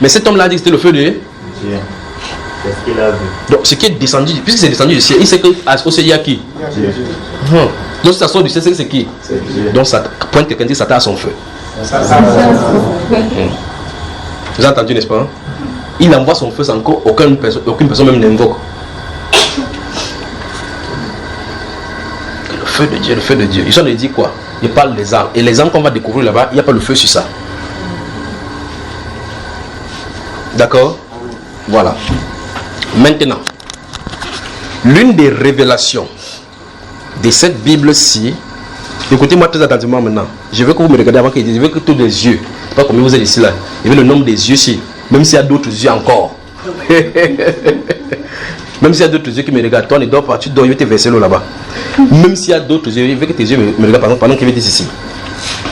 Mais cet homme-là a dit que c'était le feu de Dieu. Qu'est-ce qu'il a vu? Donc, ce qui est descendu, puisque c'est descendu du ciel, il sait qu'au ciel, il y a qui? Dieu. Donc, si ça sort du ciel, c'est qui? C'est Dieu. Donc, ça pointe quelqu'un dit Satan a son feu. Vous avez entendu, n'est-ce pas? Il envoie son feu sans qu'aucune personne même n'invoque. Le feu de Dieu, le feu de Dieu. Ils sont dit quoi? Ils parlent des armes. Et les armes qu'on va découvrir là-bas, il n'y a pas le feu sur ça. D'accord? Voilà. Maintenant, l'une des révélations de cette Bible-ci, écoutez-moi très attentivement maintenant. Je veux que vous me regardez avant qu'il dise, je veux que tous les yeux, pas combien vous êtes ici là, je veux le nombre des yeux ici, même s'il y a d'autres yeux encore. Même s'il y a d'autres yeux qui me regardent, toi ne dors pas, tu dors, je vais te verser l'eau là-bas. Même s'il y a d'autres yeux, je veux que tes yeux me regardent pendant qu'il veut dire ici.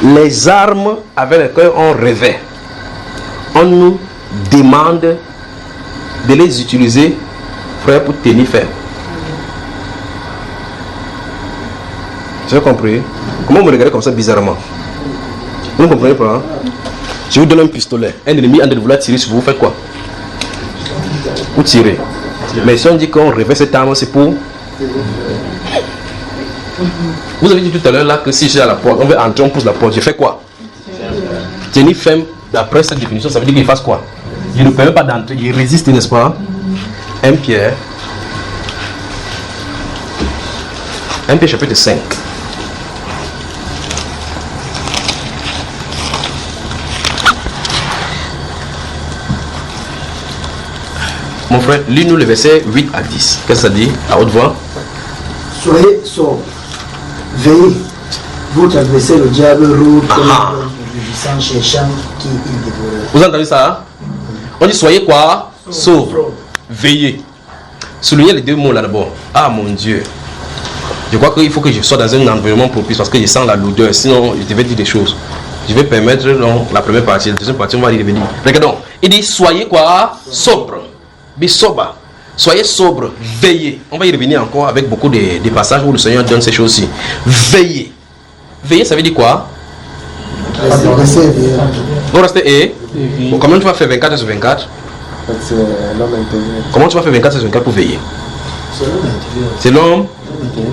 Les armes avec lesquelles on revêt, on nous demande de les utiliser, frère, pour tenir ferme. Vous avez compris? Comment vous me regardez comme ça bizarrement? Vous ne comprenez pas? Hein? Je vous donne un pistolet. Un ennemi en train de vouloir tirer sur vous, vous faites quoi? Vous tirez. Mais si on dit qu'on revêt cette arme, c'est pour... Vous avez dit tout à l'heure là que si je suis à la porte, on veut entrer, on pousse la porte. Je fais quoi? Tenir ferme, d'après cette définition, ça veut dire qu'il fasse quoi? Il ne permet pas d'entrer, il résiste, n'est-ce pas? 1 Pierre chapitre 5. Mon frère, lis-nous le verset 8 à 10. Qu'est-ce que ça dit à haute voix? Soyez sobres, veillez, vous adressez le diable rude comme un rugissant cherchant qui il dévore. Vous entendez ça? Hein? On dit soyez quoi? Sobres, veillez. Soulignez les deux mots là d'abord. Ah mon Dieu. Je crois qu'il faut que je sois dans un environnement propice parce que je sens la lourdeur. Sinon, je devais dire des choses. Je vais permettre donc la première partie, la deuxième partie, on va y revenir. Regardons. Il dit soyez quoi? Sobre. Bisoba. Soyez sobre, veillez. On va y revenir encore avec beaucoup de passages où le Seigneur donne ces choses-ci. Veillez. Veillez, ça veut dire quoi? Vous restez et comment tu vas faire 24 sur 24? C'est l'homme intérieur. Comment tu vas faire 24 sur 24 pour veiller? C'est l'homme.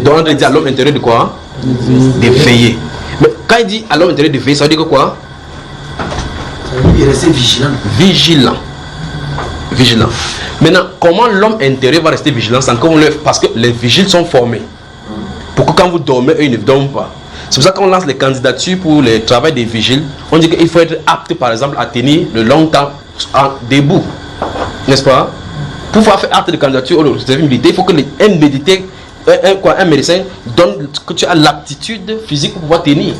Donc on dit à l'homme intérieur de quoi? De veiller. Mais quand il dit à l'homme intérieur de veiller, ça veut dire que quoi? Il reste vigilant. Vigilant. Vigilant. Maintenant, comment l'homme intérieur va rester vigilant sans qu'on le... Parce que les vigiles sont formés. Pour que quand vous dormez, eux, ils ne dorment pas. C'est pour ça qu'on lance les candidatures pour le travail des vigiles. On dit qu'il faut être apte, par exemple, à tenir le long temps debout. N'est-ce pas? Pour pouvoir faire acte de candidature au service militaire, il faut que un médecin donne que tu as l'aptitude physique pour pouvoir tenir.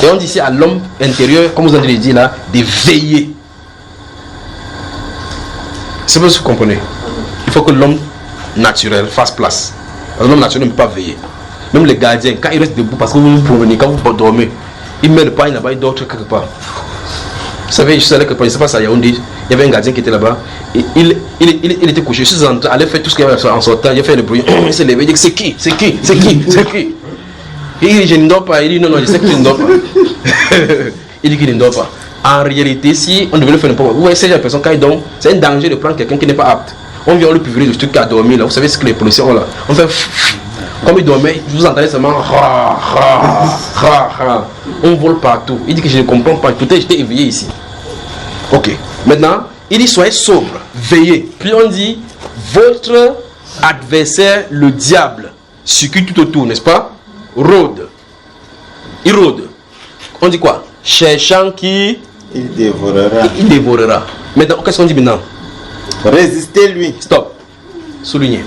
Et on dit ici à l'homme intérieur, comme vous avez dit là, de veiller. C'est pour ça que vous comprenez. Il faut que l'homme naturel fasse place. Parce que l'homme naturel ne peut pas veiller. Même les gardiens, quand ils restent debout, parce que vous vous promenez, quand vous dormez, ils mettent le pain là-bas, ils dorment quelque part. savez, je savais que quand je sais pas ça, il y avait un gardien qui était là-bas. Il était couché. Je suis allé faire tout ce qu'il y avait en sortant. Il a fait le bruit. Il s'est levé. Il dit c'est qui? C'est qui? C'est qui? C'est qui? Il dit je ne dors pas. Il dit non, je sais que tu ne dors pas. Il dit qu'il ne dort pas. En réalité, si on devait le faire n'importe quoi, vous voyez, ces personnes, quand ils dorment, c'est un danger de prendre quelqu'un qui n'est pas apte. On vient, on lui pulvérise le truc qui a dormi là. Vous savez ce que les policiers ont là. On fait. Comme il dormait, vous entendez seulement. On vole partout. Il dit que je ne comprends pas. Tout j'étais éveillé ici. Ok. Maintenant, il dit soyez sobre, veillez. Puis on dit votre adversaire, le diable, circule tout autour, n'est-ce pas? Rôde. Il rôde. On dit quoi? Cherchant qui? Il dévorera. Il dévorera. Maintenant, qu'est-ce qu'on dit maintenant? Résistez-lui. Stop. Soulignez.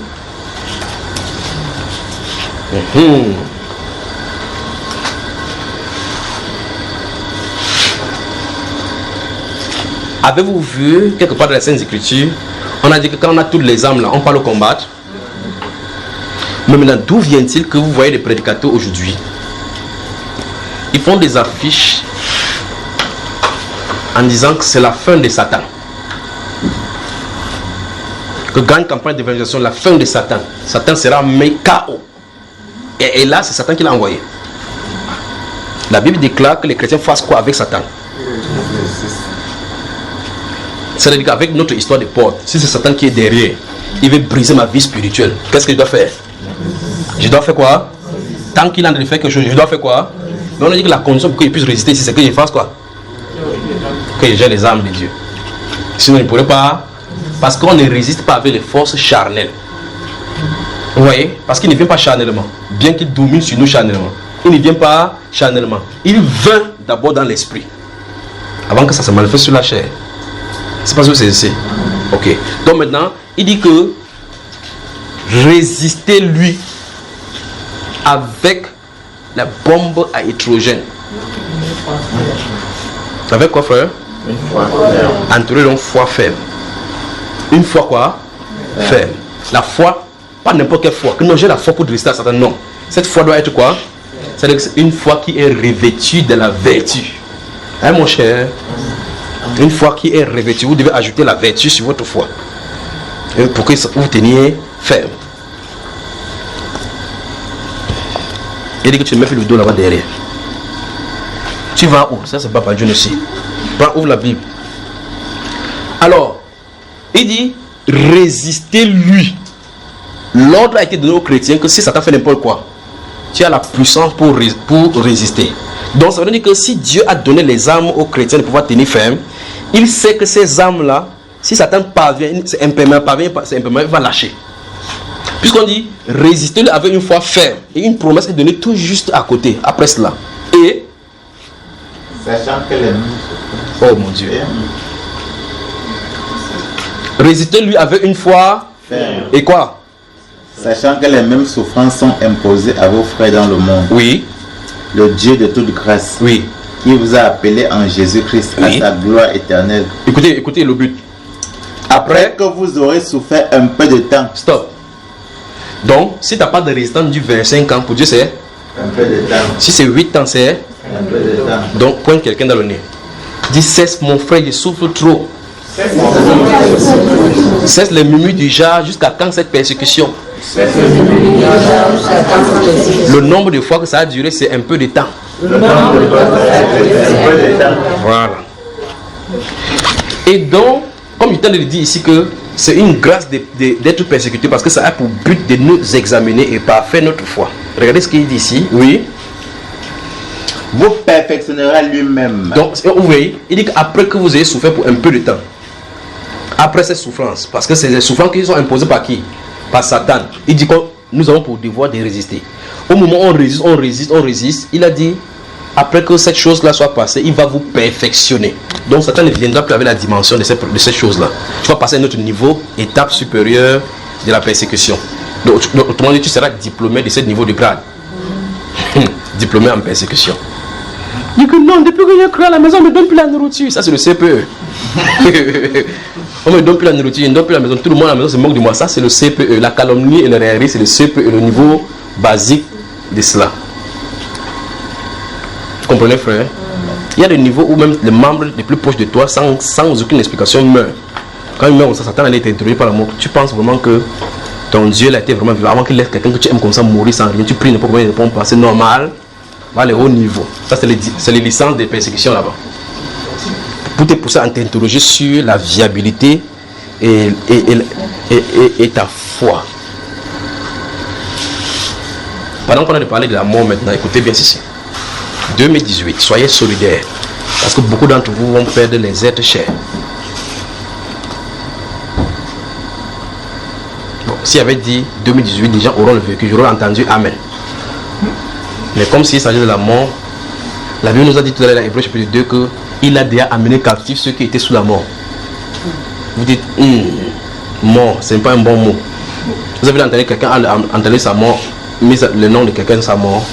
Avez-vous vu quelque part dans la Sainte Écriture, on a dit que quand on a toutes les âmes là, on parle au combattre. Mais maintenant, d'où vient-il que vous voyez les prédicateurs aujourd'hui? Ils font des affiches en disant que c'est la fin de Satan. Que grande campagne d'évangélisation, la fin de Satan. Satan sera mis KO. Et là, c'est Satan qui l'a envoyé. La Bible déclare que les chrétiens fassent quoi avec Satan? C'est-à-dire qu'avec notre histoire de porte, si c'est Satan qui est derrière, il veut briser ma vie spirituelle. Qu'est-ce que je dois faire? Je dois faire quoi? Tant qu'il a en train de faire quelque chose, je dois faire quoi? Mais on a dit que la condition pour qu'il puisse résister ici, c'est que je fasse quoi? Que j'ai les armes de Dieu. Sinon, il ne pourrait pas. Parce qu'on ne résiste pas avec les forces charnelles. Vous voyez? Parce qu'il ne vient pas charnellement. Bien qu'il domine sur nous charnellement. Il ne vient pas charnellement. Il vient d'abord dans l'esprit. Avant que ça se manifeste sur la chair. C'est pas ce que c'est ici. Ok. Donc maintenant, il dit que résistez-lui avec la bombe à hydrogène. Avec quoi, frère? Une foi ferme. Entouré d'une foi ferme. Une foi quoi? Ferme. La foi, pas n'importe quelle foi. Que non, j'ai la foi pour résister à Satan. Non. Cette foi doit être quoi? C'est une foi qui est revêtue de la vertu. Hein, mon cher? Une foi qui est revêtue, vous devez ajouter la vertu sur votre foi. Pour que vous teniez ferme. Il dit que tu me fais le dos là-bas derrière. Tu vas où? Ça, c'est pas Dieu aussi. Prends, ouvre la Bible. Alors, il dit, résistez-lui. L'ordre a été donné aux chrétiens que si Satan fait n'importe quoi, tu as la puissance pour résister. Donc ça veut dire que si Dieu a donné les armes aux chrétiens de pouvoir tenir ferme, il sait que ces armes-là, si Satan parvient, c'est imperméable, il va lâcher. Puisqu'on dit, résistez-le avec une foi ferme. Et une promesse est donnée tout juste à côté, après cela. Et, sachant que les oh mon Dieu. Résistez-lui avec une foi ferme. Et quoi? Sachant que les mêmes souffrances sont imposées à vos frères dans le monde. Oui. Le Dieu de toute grâce, Oui. qui vous a appelé en Jésus-Christ à Oui. sa gloire éternelle. Écoutez le but. Après que vous aurez souffert un peu de temps. Stop. Donc, si tu n'as pas de résistance du 25 ans, pour Dieu c'est? Un peu de temps. Si c'est 8 ans, c'est? Un peu de temps. Donc, pointe quelqu'un dans le nez. Dis, cesse mon frère, je souffre trop. Cesse les murmures du genre, jusqu'à quand cette persécution? Le nombre de fois que ça a duré, c'est un peu de temps. Voilà. Et donc, comme il t'a dit ici que c'est une grâce d'être persécuté parce que ça a pour but de nous examiner et parfaire notre foi. Regardez ce qu'il dit ici. Oui. Vous perfectionnerez lui-même. Donc, vous voyez, il dit qu'après que vous ayez souffert pour un peu de temps, après ces souffrances, parce que c'est des souffrances qui sont imposées par qui? Par Satan. Il dit que nous avons pour devoir de résister. Au moment où on résiste, il a dit, après que cette chose-là soit passée, il va vous perfectionner. Donc Satan ne viendra plus avec la dimension de cette chose-là. Tu vas passer à un autre niveau, étape supérieure de la persécution. Donc, autrement dit, tu seras diplômé de ce niveau de grade. Diplômé en persécution. Il dit que non, depuis que j'ai cru à la maison, on ne me donne plus la nourriture. Ça, c'est le CPE. On ne me donne plus la nourriture, on ne me donne plus la maison. Tout le monde à la maison se moque de moi. Ça, c'est le CPE. La calomnie et le raillerie, c'est le CPE, le niveau basique de cela. Vous comprenez, frère? Il y a des niveaux où même les membres les plus proches de toi, sans aucune explication, meurent. Quand il meurt, Satan a été introduit par la mort. Tu penses vraiment que ton Dieu a été vraiment vivant. Avant qu'il laisse quelqu'un que tu aimes comme ça mourir sans rien, tu pries n'importe comment, il ne répond pas. C'est normal. Voilà les hauts niveaux. Ça, c'est les licences de persécution là-bas. Pour te pousser à t'interroger sur la viabilité et ta foi. Pendant qu'on a parlé de la mort maintenant, écoutez bien ceci. 2018, soyez solidaires. Parce que beaucoup d'entre vous vont perdre les êtres chers. Bon, s'il avait dit 2018, les gens auront le vécu, j'aurais entendu Amen. Mais comme s'il s'agit de la mort, la Bible nous a dit tout à l'heure dans Hébreux chapitre 2 qu'il a déjà amené captifs ceux qui étaient sous la mort. Vous dites, mort, ce n'est pas un bon mot. Vous avez entendu quelqu'un entendu sa mort, mis le nom de quelqu'un sa mort.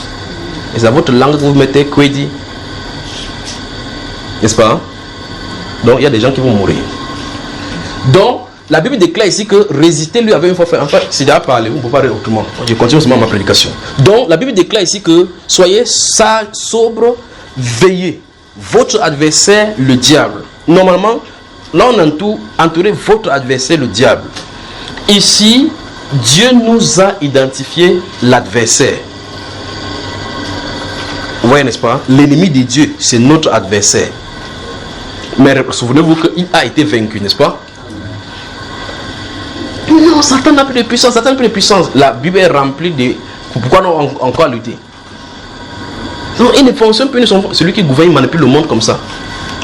Et c'est à votre langue que vous mettez Kwedi. N'est-ce pas? Donc il y a des gens qui vont mourir. Donc la Bible déclare ici que résister lui avait une fois fait. En fait, c'est déjà parlé, on ne peut pas parler autrement. Je continue seulement ma prédication. Donc la Bible déclare ici que soyez sages, sobres, veillez. Votre adversaire, le diable. Normalement, là on entouré votre adversaire, le diable. Ici, Dieu nous a identifié l'adversaire. Vous voyez, n'est-ce pas? L'ennemi de Dieu, c'est notre adversaire. Mais souvenez-vous qu'il a été vaincu, n'est-ce pas? Non, Satan n'a plus de puissance. Satan n'a plus de puissance. La Bible est remplie de... Pourquoi non encore lutter? Non, il ne fonctionne plus. Celui qui gouverne, il manipule le monde comme ça.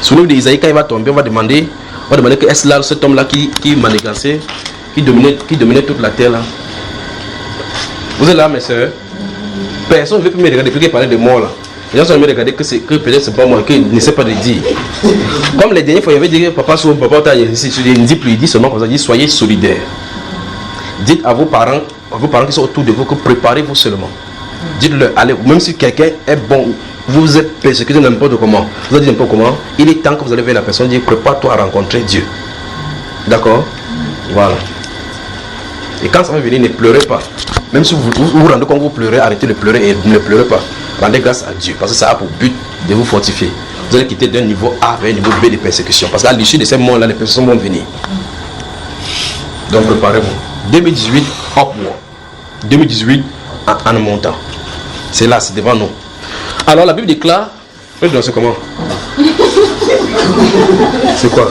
Souvenez-vous d'Isaïe, quand il va tomber, on va demander que est-ce là cet homme-là qui manigançait, qui dominait toute la terre là. Vous êtes là, mes soeurs? Personne ne veut plus me regarder depuis qu'il parlait de mort là. Les gens sont venus regarder que peut-être c'est pas moi, qu'il ne sait pas de dire. Comme les dernières fois, il y avait dit papa, il dit plus, il dit seulement comme ça, il dit soyez solidaires. Dites à vos parents qui sont autour de vous que préparez-vous seulement. Dites-leur, allez, même si quelqu'un est bon, vous êtes persécuté n'importe comment, vous avez dit n'importe comment, il est temps que vous allez vers la personne, dire prépare-toi à rencontrer Dieu. D'accord? Voilà. Et quand ça va venir, ne pleurez pas. Même si vous rendez compte que vous pleurez, arrêtez de pleurer et ne pleurez pas. Rendez grâce à Dieu, parce que ça a pour but de vous fortifier. Vous allez quitter d'un niveau A vers un niveau B de persécution. Parce qu'à l'issue de ces moments-là, les persécutions vont venir. Donc préparez-vous. 2018, upward. 2018, en montant. C'est là, c'est devant nous. Alors la Bible déclare... C'est comment? C'est quoi?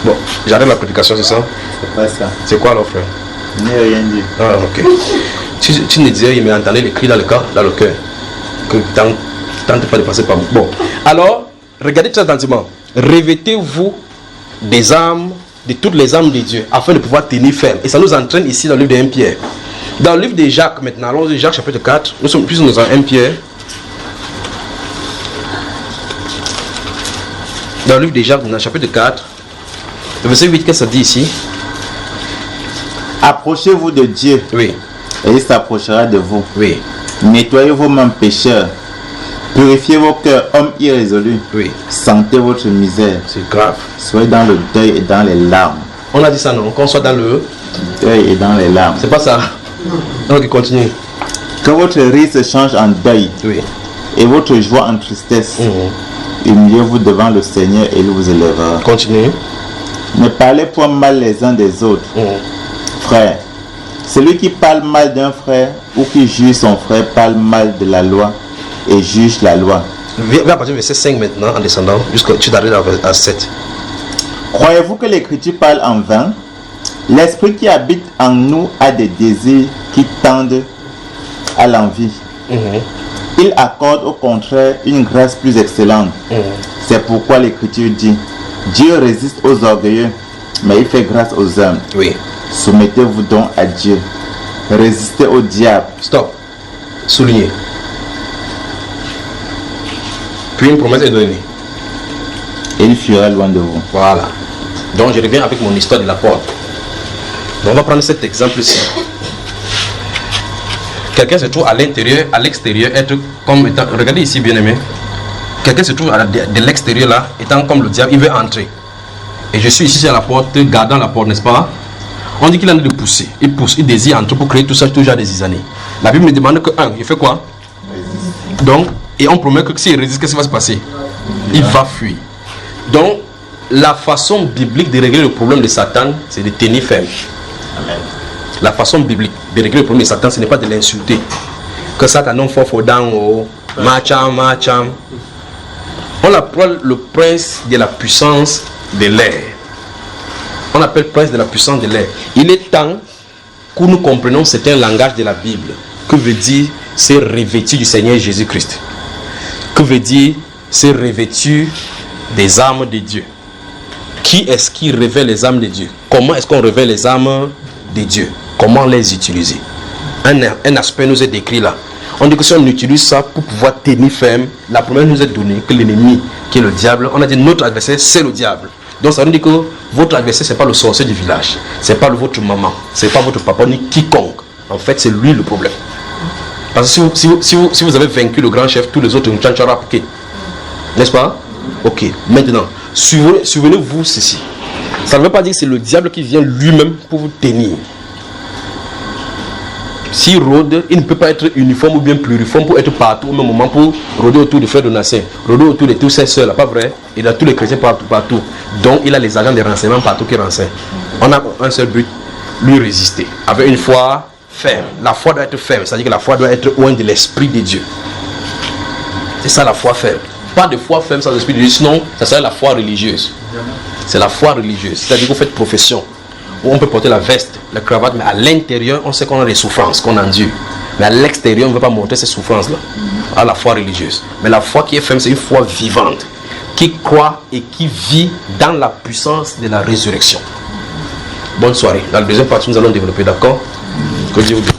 Bon, j'arrête la prédication, c'est ça? C'est pas ça. C'est quoi alors, frère? Je n'ai rien dit. Ah, ok. Tu ne disais, mais entendez les cris dans le cœur, que tente pas de passer par moi. Bon, alors, regardez très attentivement. Revêtez-vous des armes, de toutes les armes de Dieu, afin de pouvoir tenir ferme. Et ça nous entraîne ici dans le livre de 1 Pierre. Dans le livre de Jacques, maintenant, allons Jacques chapitre 4, nous sommes plus dans 1 Pierre. Dans le livre de Jacques, dans le chapitre 4, le verset 8, qu'est-ce que ça dit ici? Approchez-vous de Dieu. Oui. Et il s'approchera de vous. Oui. Nettoyez vos mains pécheurs. Purifiez vos cœurs, hommes irrésolus. Oui. Sentez votre misère. C'est grave. Soyez dans le deuil et dans les larmes. On a dit ça, non? Qu'on soit dans le deuil et dans les larmes. C'est pas ça. Donc, continue. Que votre rire se change en deuil. Oui. Et votre joie en tristesse. Humiliez-vous devant le Seigneur et il vous élèvera. Continue. Ne parlez point mal les uns des autres. Frère, celui qui parle mal d'un frère ou qui juge son frère parle mal de la loi et juge la loi. Viens à partir du verset 5 maintenant en descendant jusqu'à tu t'arrives à 7. Croyez-vous que l'écriture parle en vain? L'esprit qui habite en nous a des désirs qui tendent à l'envie. Il accorde au contraire une grâce plus excellente. C'est pourquoi l'écriture dit: Dieu résiste aux orgueilleux, mais il fait grâce aux hommes. Oui. Soumettez-vous donc à Dieu. Résistez au diable. Stop. Souligné. Puis une promesse est donnée. Et il fuira loin de vous. Voilà. Donc je reviens avec mon histoire de la porte. Donc on va prendre cet exemple ici. Quelqu'un se trouve à l'intérieur, à l'extérieur, être comme étant... Regardez ici, bien aimé. Quelqu'un se trouve de l'extérieur là, étant comme le diable, il veut entrer. Et je suis ici à la porte, gardant la porte, n'est-ce pas? On dit qu'il en a de pousser. Il pousse, il désire entrer pour créer tout ça, toujours des années. La Bible me demande que, il fait quoi? Donc, Et on promet que s'il résiste, qu'est-ce qui va se passer? Il va fuir. Donc, la façon biblique de régler le problème de Satan, c'est de tenir ferme. Amen. La façon biblique de régler le problème de Satan, ce n'est pas de l'insulter. Que Satan non faut dans haut, macham. On appelle le prince de la puissance de l'air. On appelle prince de la puissance de l'air. Il est temps que nous comprenions certains langages de la Bible. Que veut dire c'est revêtu du Seigneur Jésus-Christ? Que veut dire c'est revêtu des armes de Dieu? Qui est-ce qui révèle les armes de Dieu? Comment est-ce qu'on révèle les armes de Dieu? Comment les utiliser? Un aspect nous est décrit là. On dit que si on utilise ça pour pouvoir tenir ferme, la promesse nous est donnée que l'ennemi, qui est le diable, on a dit notre adversaire c'est le diable. Donc ça veut dire que votre adversaire c'est pas le sorcier du village, c'est pas votre maman, c'est pas votre papa ni quiconque. En fait c'est lui le problème. Parce que si vous avez vaincu le grand chef, tous les autres ne n'est-ce pas? Ok, maintenant, souvenez-vous ceci. Ça ne veut pas dire que c'est le diable qui vient lui-même pour vous tenir. S'il rôde, il ne peut pas être uniforme ou bien pluriforme pour être partout au même moment, pour rôder autour de frères Donatien, rôder autour de tous ses soeurs, pas vrai? Il a tous les chrétiens partout. Donc il a les agents de renseignement partout qui renseignent. On a un seul but, lui résister. Avec une foi ferme. La foi doit être ferme, c'est-à-dire que la foi doit être loin de l'Esprit de Dieu. C'est ça la foi ferme. Pas de foi ferme sans l'Esprit de Dieu, sinon ça serait la foi religieuse. C'est la foi religieuse, c'est-à-dire que vous faites profession. On peut porter la veste, la cravate, mais à l'intérieur, on sait qu'on a des souffrances, qu'on endure. Mais à l'extérieur, on ne veut pas montrer ces souffrances-là. À la foi religieuse. Mais la foi qui est ferme, c'est une foi vivante, qui croit et qui vit dans la puissance de la résurrection. Bonne soirée. Dans la deuxième partie, nous allons développer, d'accord? Que Dieu vous bénisse.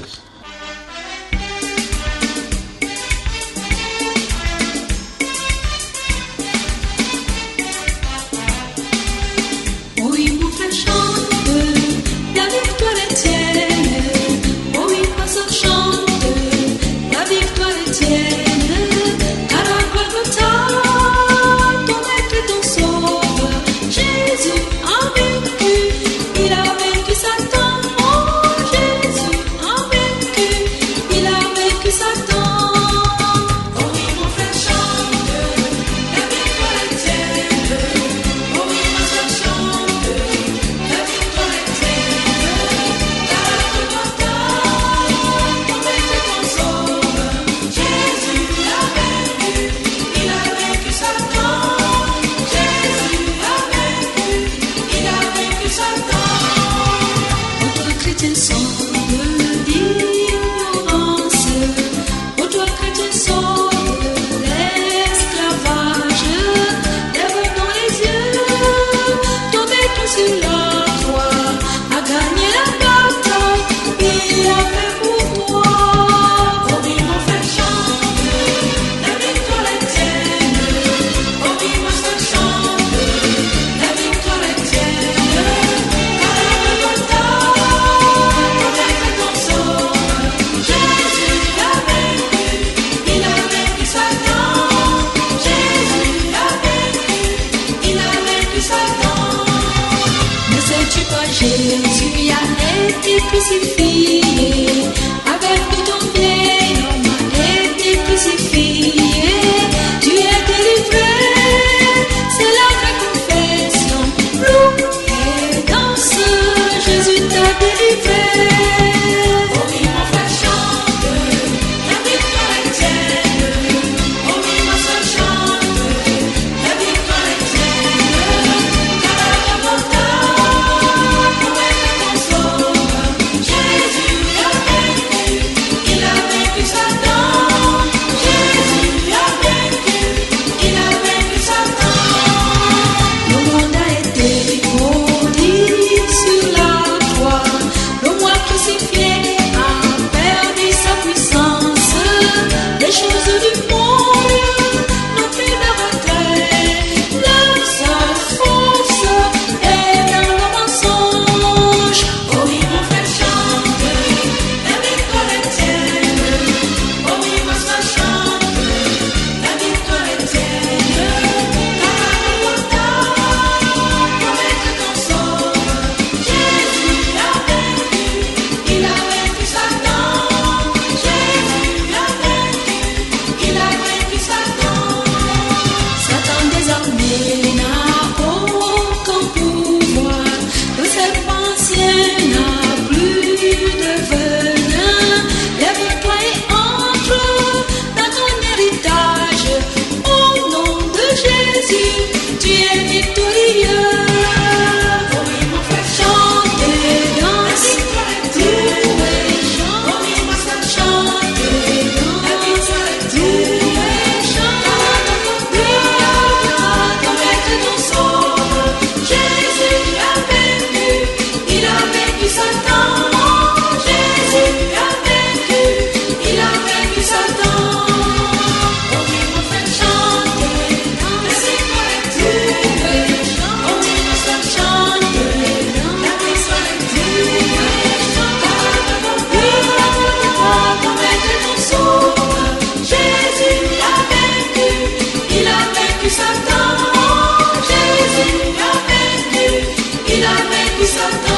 Satan.